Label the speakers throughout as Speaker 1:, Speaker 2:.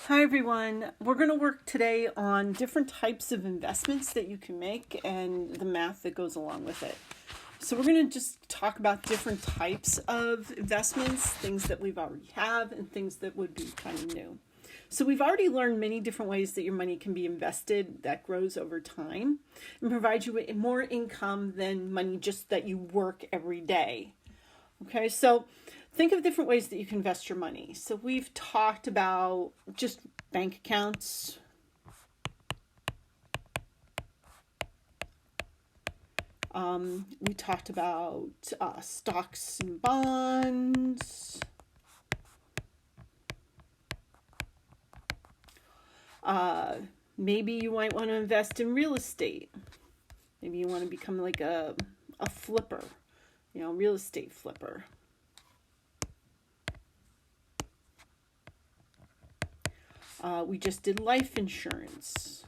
Speaker 1: Hi everyone. We're going to work today on different types of investments that you can make and the math that goes along with it. So we're going to just talk about different types of investments, things that we've already have and things that would be kind of new. So we've already learned many different ways that your money can be invested that grows over time and provides you with more income than money just that you work every day. Okay, so think of different ways that you can invest your money. So we've talked about just bank accounts. We talked about stocks and bonds. Maybe you might want to invest in real estate. Maybe you want to become like a flipper, real estate flipper. We just did life insurance.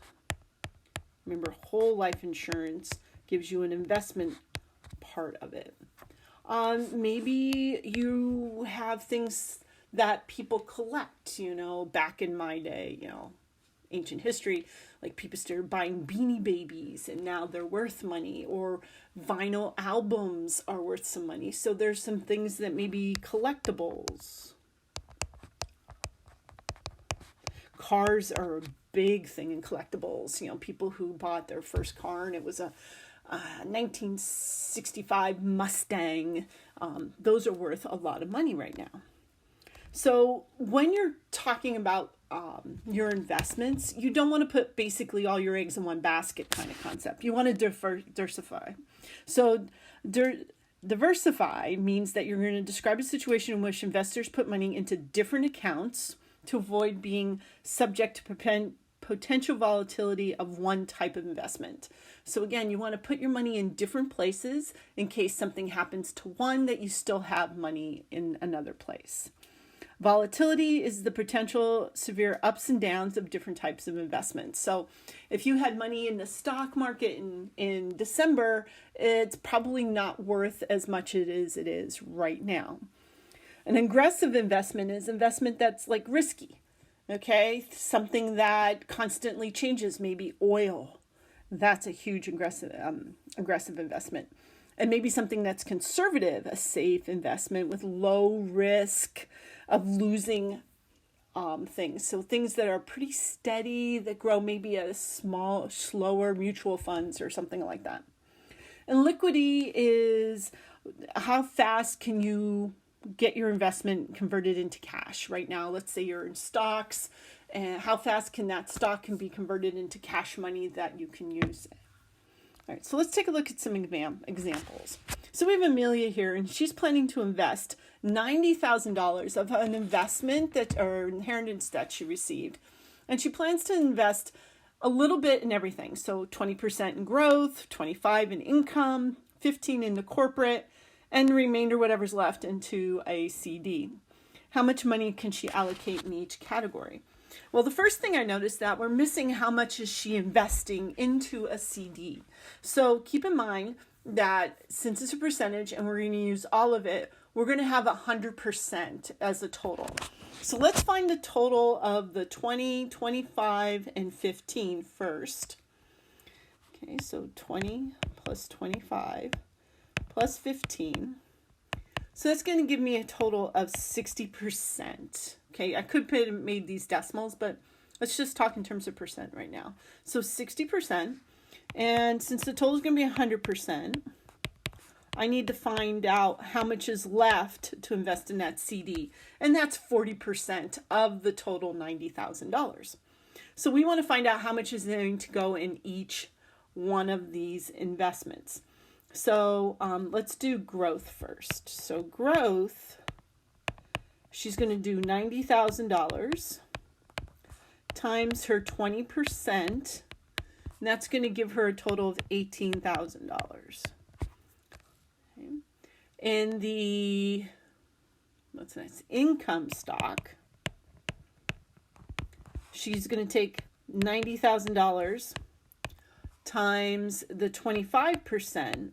Speaker 1: Remember, whole life insurance gives you an investment part of it. Maybe you have things that people collect, back in my day, ancient history, like people started buying Beanie Babies and now they're worth money, or vinyl albums are worth some money. So there's some things that may be collectibles. Cars are a big thing in collectibles. People who bought their first car and it was a 1965 Mustang. Those are worth a lot of money right now. So when you're talking about your investments, you don't want to put basically all your eggs in one basket kind of concept. You want to diversify. So diversify means that you're going to describe a situation in which investors put money into different accounts to avoid being subject to potential volatility of one type of investment. So again, you want to put your money in different places in case something happens to one that you still have money in another place. Volatility is the potential severe ups and downs of different types of investments. So if you had money in the stock market in December, it's probably not worth as much as it is right now. An aggressive investment is investment that's like risky, okay? Something that constantly changes, maybe oil. That's a huge aggressive investment. And maybe something that's conservative, a safe investment with low risk of losing things. So things that are pretty steady, that grow maybe at a small, slower mutual funds or something like that. And liquidity is how fast can you get your investment converted into cash. Right now, let's say you're in stocks, and how fast can that stock can be converted into cash money that you can use? All right, so let's take a look at some examples. So we have Amelia here, and she's planning to invest $90,000 of an investment or inheritance that she received. And she plans to invest a little bit in everything. So 20% in growth, 25% in income, 15% into corporate, and the remainder, whatever's left, into a CD. How much money can she allocate in each category? Well, the first thing I noticed that we're missing how much is she investing into a CD. So keep in mind that since it's a percentage and we're going to use all of it, we're going to have 100% as a total. So let's find the total of the 20, 25, and 15 first. Okay, so 20 plus 25 plus 15. So that's going to give me a total of 60%. Okay, I could have made these decimals, but let's just talk in terms of percent right now. So 60%. And since the total is going to be 100%, I need to find out how much is left to invest in that CD. And that's 40% of the total $90,000. So we want to find out how much is going to go in each one of these investments. So let's do growth first. So growth, she's going to do $90,000 times her 20%. And that's going to give her a total of $18,000. Okay. In the income stock, she's going to take $90,000 times the 25%,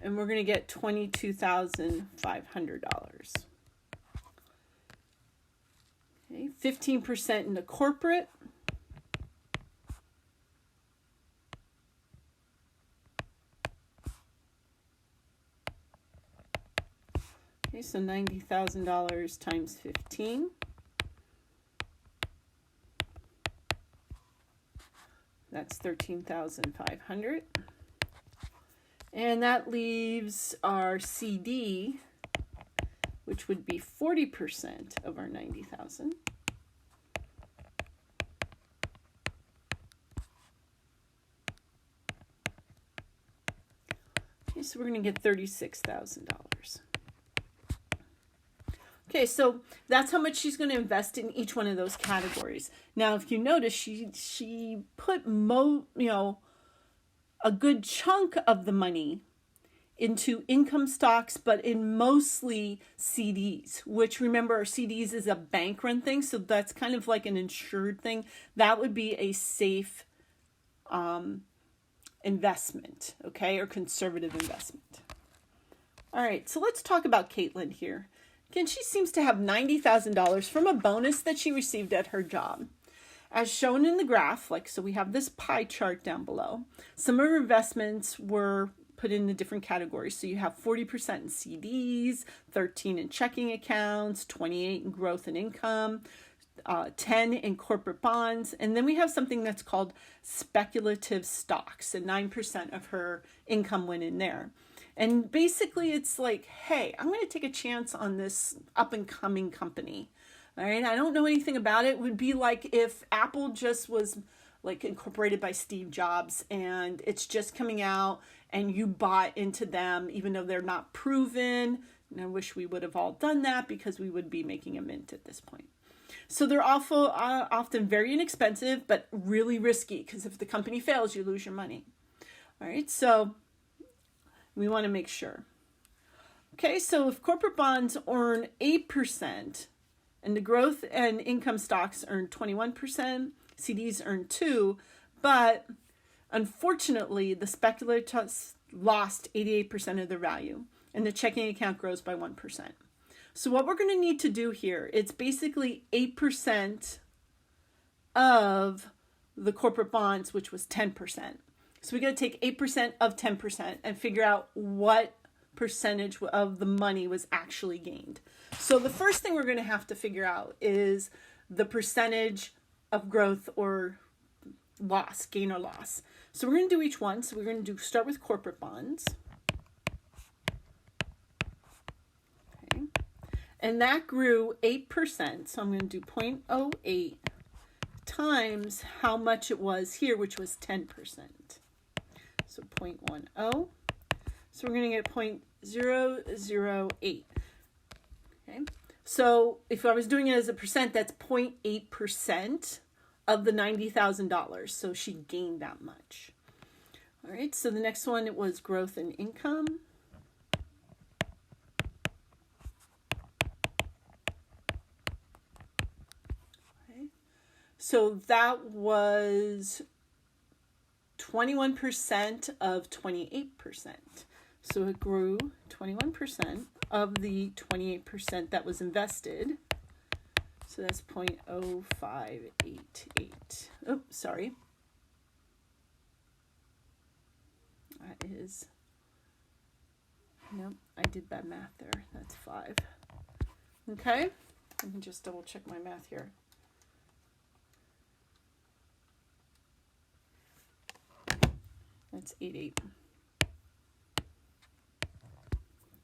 Speaker 1: and we're going to get $22,500. Okay, 15% into corporate. Okay, so $90,000 times 15. That's 13,500. And that leaves our CD, which would be 40% of our 90,000. Okay, so we're going to get $36,000. Okay, so that's how much she's going to invest in each one of those categories. Now, if you notice, she put a good chunk of the money into income stocks, but in mostly CDs, which, remember, our CDs is a bank run thing, so that's kind of like an insured thing. That would be a safe investment, okay, or conservative investment. All right, so let's talk about Caitlin here. Again, she seems to have $90,000 from a bonus that she received at her job. As shown in the graph, so we have this pie chart down below. Some of her investments were put into different categories. So you have 40% in CDs, 13 in checking accounts, 28 in growth and income, 10 in corporate bonds, and then we have something that's called speculative stocks, and 9% of her income went in there. And basically it's like, hey, I'm going to take a chance on this up and coming company. All right, I don't know anything about it. It would be like if Apple just was like incorporated by Steve Jobs and it's just coming out and you bought into them even though they're not proven. And I wish we would have all done that because we would be making a mint at this point. So they're often very inexpensive, but really risky because if the company fails, you lose your money. All right, so we want to make sure. Okay, so if corporate bonds earn 8%, and the growth and income stocks earn 21%, CDs earn 2%, but unfortunately, the speculators lost 88% of their value, and the checking account grows by 1%. So what we're going to need to do here, it's basically 8% of the corporate bonds, which was 10%. So we got to take 8% of 10% and figure out what percentage of the money was actually gained. So the first thing we're going to have to figure out is the percentage of growth or loss, gain or loss. So we're going to do each one. So we're going to start with corporate bonds. Okay. And that grew 8%. So I'm going to do 0.08 times how much it was here, which was 10%. So 0.10. So we're going to get 0.008. Okay. So if I was doing it as a percent, that's 0.8% of the $90,000. So she gained that much. All right. So the next one, it was growth and income. Okay. So that was 21% of 28%. So it grew 21% of the 28% that was invested. So that's 0.0588. Oh, sorry. That is, no, I did bad math there. That's 5. Okay, let me just double check my math here. That's 88.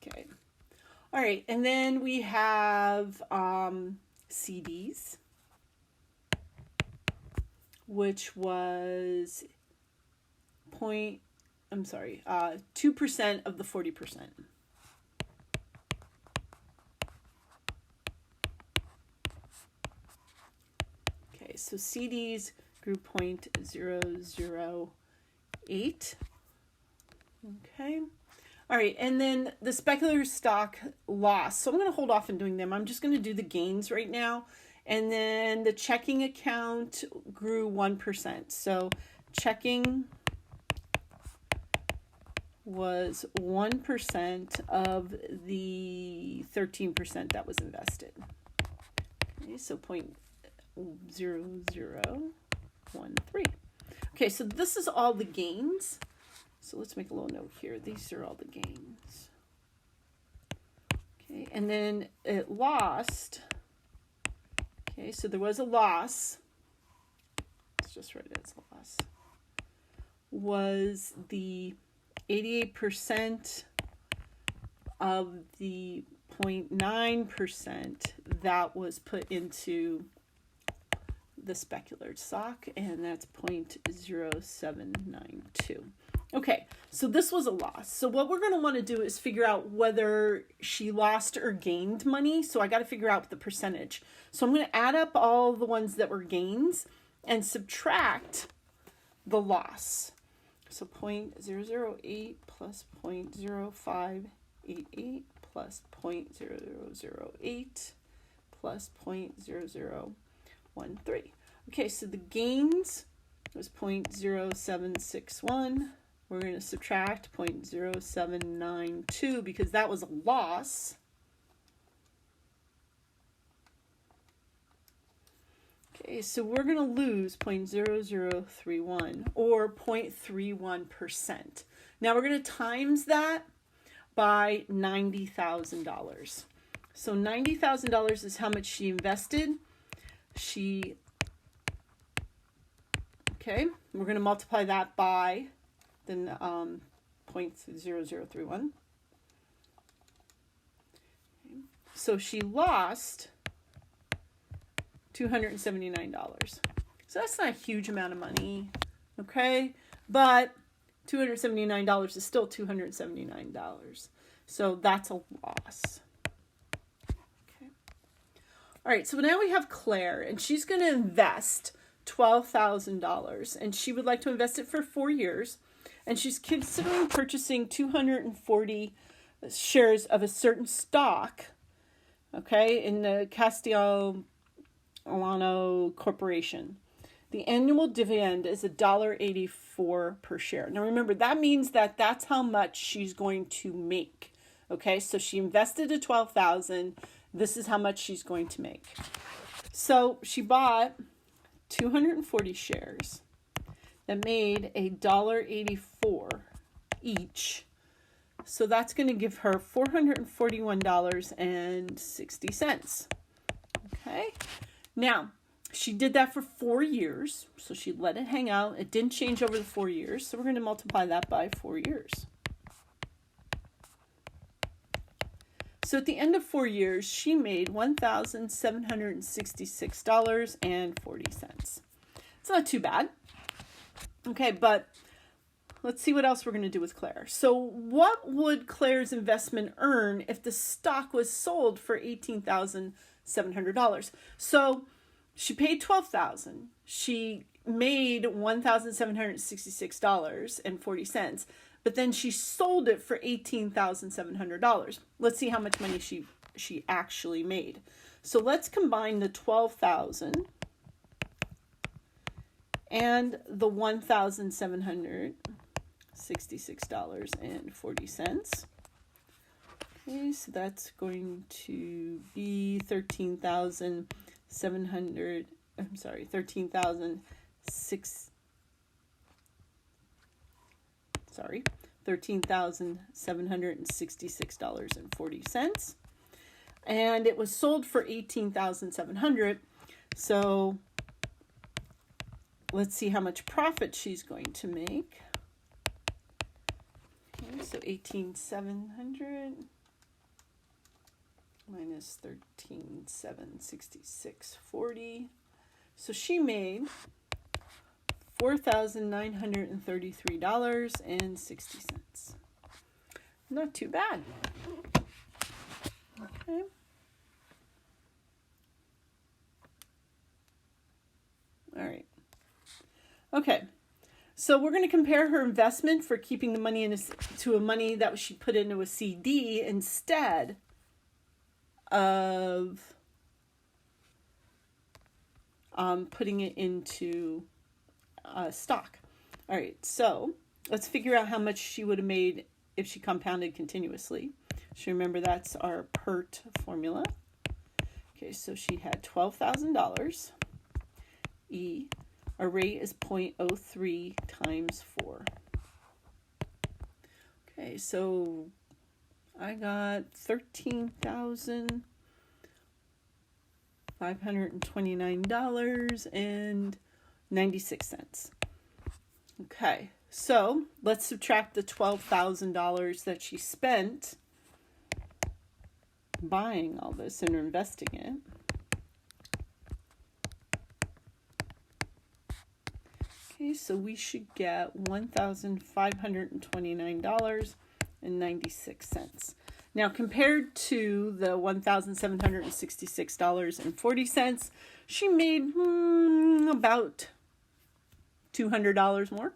Speaker 1: Okay. All right, and then we have CDs, which was 2% of the 40%. Okay, so CDs grew 0.008. Okay. All right, and then the speculative stock loss. So I'm going to hold off on doing them. I'm just going to do the gains right now. And then the checking account grew 1%. So checking was 1% of the 13% that was invested. Okay, so 0.0013. Okay, so this is all the gains. So let's make a little note here. These are all the gains. Okay, and then it lost. Okay, so there was a loss. Let's just write it as a loss. Was the 88% of the 0.9% that was put into the speculative stock, and that's 0.0792. Okay, so this was a loss. So what we're going to want to do is figure out whether she lost or gained money. So I got to figure out the percentage. So I'm going to add up all the ones that were gains and subtract the loss. So 0.008 plus 0.0588 plus 0.0008 plus 0.0013. Okay, so the gains was 0.0761. We're going to subtract 0.0792 because that was a loss. Okay, so we're going to lose 0.0031 or 0.31%. Now we're going to times that by $90,000. So $90,000 is how much she invested. Okay, we're going to multiply that by the 0.0031. Okay. So she lost $279. So that's not a huge amount of money, okay? But $279 is still $279. So that's a loss. Okay. All right, so now we have Claire, and she's going to invest $12,000, and she would like to invest it for 4 years, and she's considering purchasing 240 shares of a certain stock, okay, in the Castellano Corporation. The annual dividend is $1.84 per share. Now remember, that means that that's how much she's going to make. Okay, so she invested at $12,000. This is how much she's going to make. So she bought 240 shares that made $1.84 each. So that's going to give her $441.60. Okay. Now, she did that for 4 years, so she let it hang out. It didn't change over the 4 years, so we're going to multiply that by 4 years. So at the end of 4 years, she made $1,766.40. It's not too bad. Okay, but let's see what else we're going to do with Claire. So what would Claire's investment earn if the stock was sold for $18,700? So she paid $12,000. She made $1,766.40, but then she sold it for $18,700. Let's see how much money she actually made. So let's combine the $12,000 and the $1,766.40. Okay, so that's going to be $13,766.40. And it was sold for $18,700. So let's see how much profit she's going to make. Okay, so 18,700 minus 13,766.40. So she made $4,933.60. Not too bad. Okay. All right. Okay. So we're going to compare her investment for keeping the money to a money that she put into a CD instead of putting it into stock. All right, so let's figure out how much she would have made if she compounded continuously. So remember, that's our PERT formula. Okay, so she had $12,000. E, our rate is 0.03 times 4. Okay, so I got $13,529.96. Okay, so let's subtract the $12,000 that she spent buying all this and investing it. Okay, so we should get $1,529.96. Now, compared to the $1,766.40, she made about $200 more.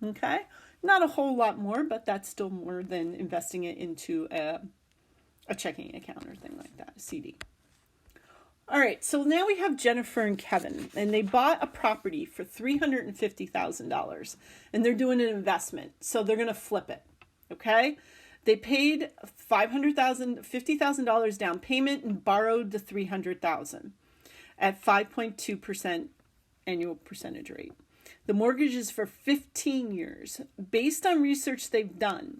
Speaker 1: Okay, not a whole lot more, but that's still more than investing it into a checking account or thing like that, a CD. All right, so now we have Jennifer and Kevin, and they bought a property for $350,000, and they're doing an investment, so they're going to flip it, okay? They paid $50,000 down payment and borrowed the $300,000 at 5.2% annual percentage rate. The mortgage is for 15 years. Based on research they've done,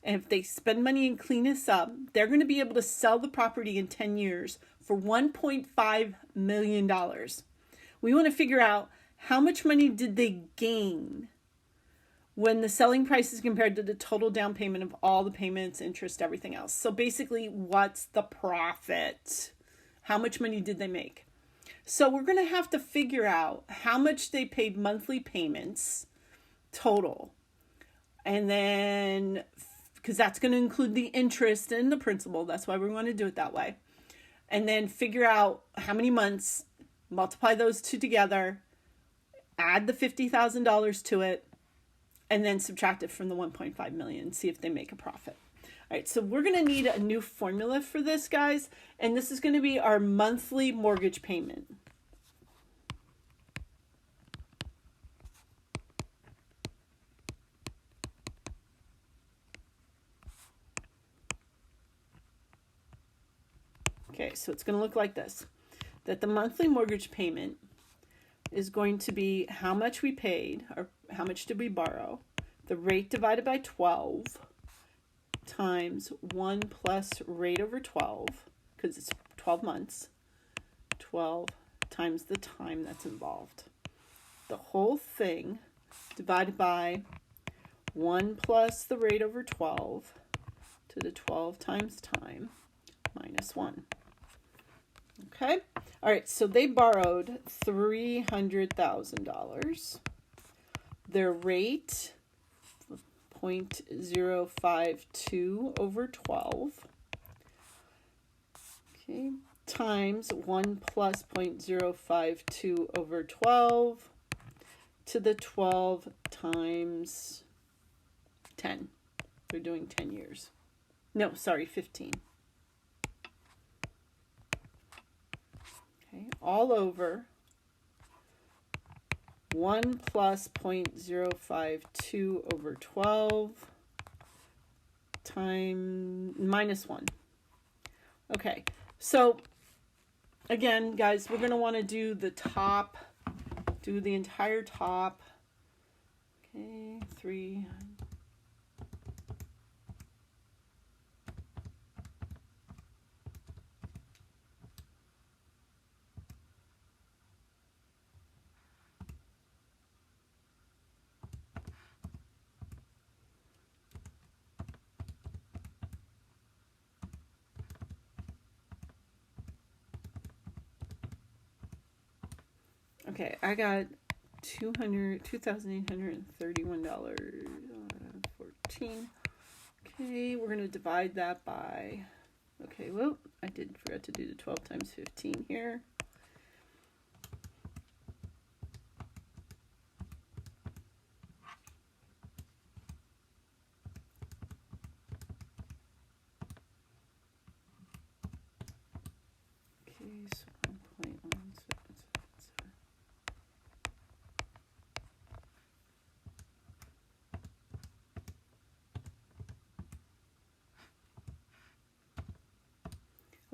Speaker 1: and if they spend money and clean this up, they're going to be able to sell the property in 10 years for $1.5 million. We want to figure out how much money did they gain when the selling price is compared to the total down payment of all the payments, interest, everything else. So basically, what's the profit? How much money did they make? So we're going to have to figure out how much they paid monthly payments total. And then, because that's going to include the interest and the principal. That's why we want to do it that way. And then figure out how many months, multiply those two together, add the $50,000 to it, and then subtract it from the 1.5 million, see if they make a profit. All right, so we're going to need a new formula for this, guys, and this is going to be our monthly mortgage payment. Okay, so it's going to look like this. That the monthly mortgage payment is going to be how much we paid, or how much did we borrow, the rate divided by 12, times 1 plus rate over 12, because it's 12 months, 12 times the time that's involved. The whole thing divided by 1 plus the rate over 12 to the 12 times time minus 1. Okay, all right, so they borrowed $300,000. Their rate, 0.052 over 12. Okay, times 1 plus 0.052 over 12 to the 12 times 10. They're doing 10 years. No, sorry, 15. Okay, all over 1 plus 0.052 over 12 times minus 1. Okay, so again, guys, we're going to want to do the top, do the entire top. Okay, 3. Okay, I got $2,831.14. Okay, we're going to divide that by, okay, well, I did forget to do the 12 times 15 here. Okay, so 1.1777.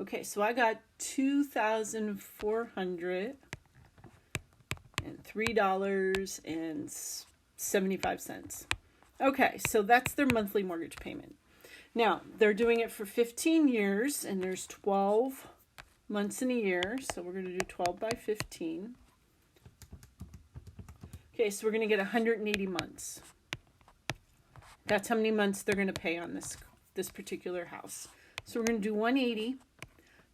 Speaker 1: Okay, so I got $2,403.75. Okay, so that's their monthly mortgage payment. Now, they're doing it for 15 years, and there's 12 months in a year, so we're going to do 12 by 15. Okay, so we're going to get 180 months. That's how many months they're going to pay on this particular house. So we're going to do 180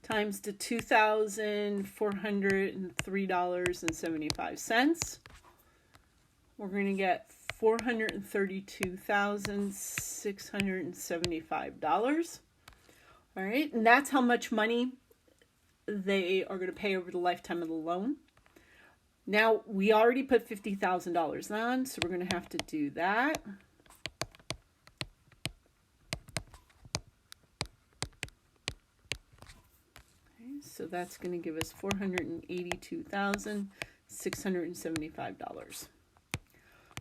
Speaker 1: times the $2,403.75. We're going to get $432,675. All right, and that's how much money they are going to pay over the lifetime of the loan. Now, we already put $50,000 on, so we're going to have to do that. Okay, so that's going to give us $482,675.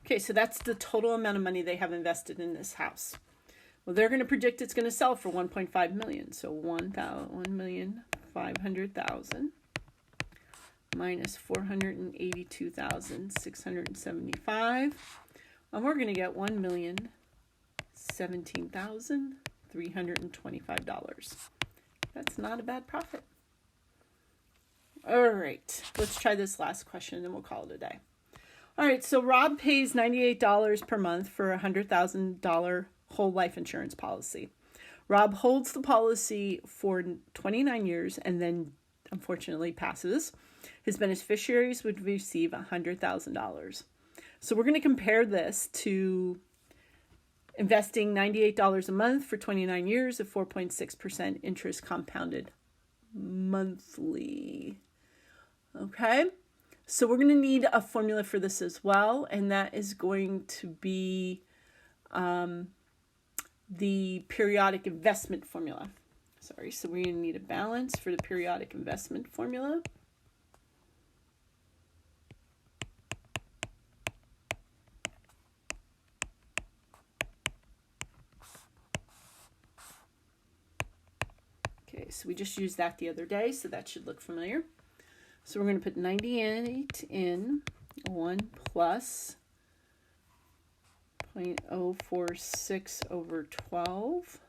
Speaker 1: Okay, so that's the total amount of money they have invested in this house. Well, they're going to predict it's going to sell for $1.5 million. So $1,500,000 minus $482,675, and we're going to get $1,017,325. That's not a bad profit. All right, let's try this last question, and we'll call it a day. All right, so Rob pays $98 per month for a $100,000 whole life insurance policy. Rob holds the policy for 29 years and then unfortunately passes. His beneficiaries would receive $100,000. So we're going to compare this to investing $98 a month for 29 years at 4.6% interest compounded monthly. Okay, so we're going to need a formula for this as well, and that is going to be the periodic investment formula. Sorry, so we're going to need a balance for the periodic investment formula. Okay, so we just used that the other day, so that should look familiar. So we're going to put 98 in, 1 plus 0.046 over 12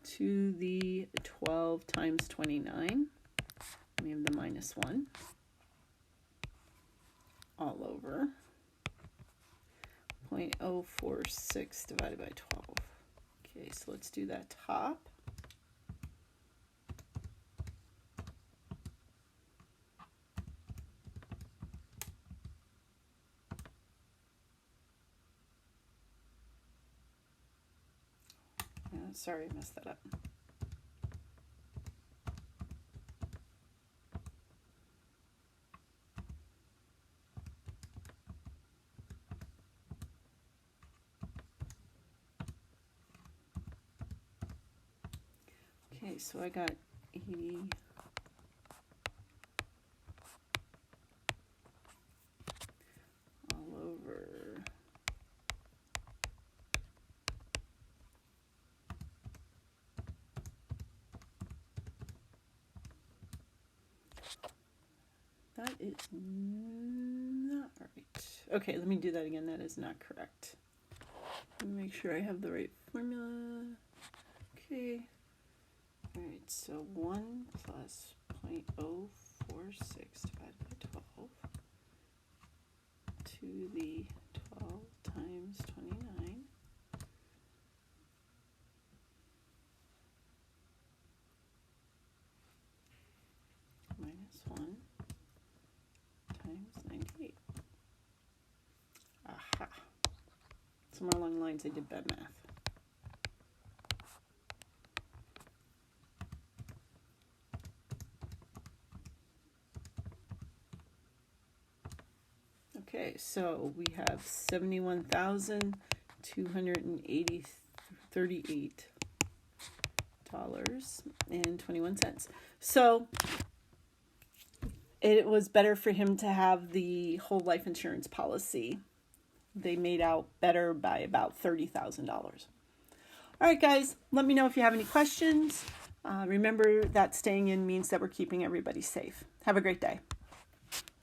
Speaker 1: to the 12 times 29. We have the minus 1 all over 0.046 divided by 12. Okay, so let's do that top. Sorry, I messed that up. Okay, so I got 80 all over that is not right. Okay, let me do that again. That is not correct. Let me make sure I have the right formula. Okay. All right, so 1 plus 0.046 divided by 12 to the 12 times 29 minus 1 times 98. Aha. Somewhere along the lines I did bad math. Okay, so we have $71,238.21. So it was better for him to have the whole life insurance policy. They made out better by about $30,000. All right, guys, let me know if you have any questions. Remember that staying in means that we're keeping everybody safe. Have a great day.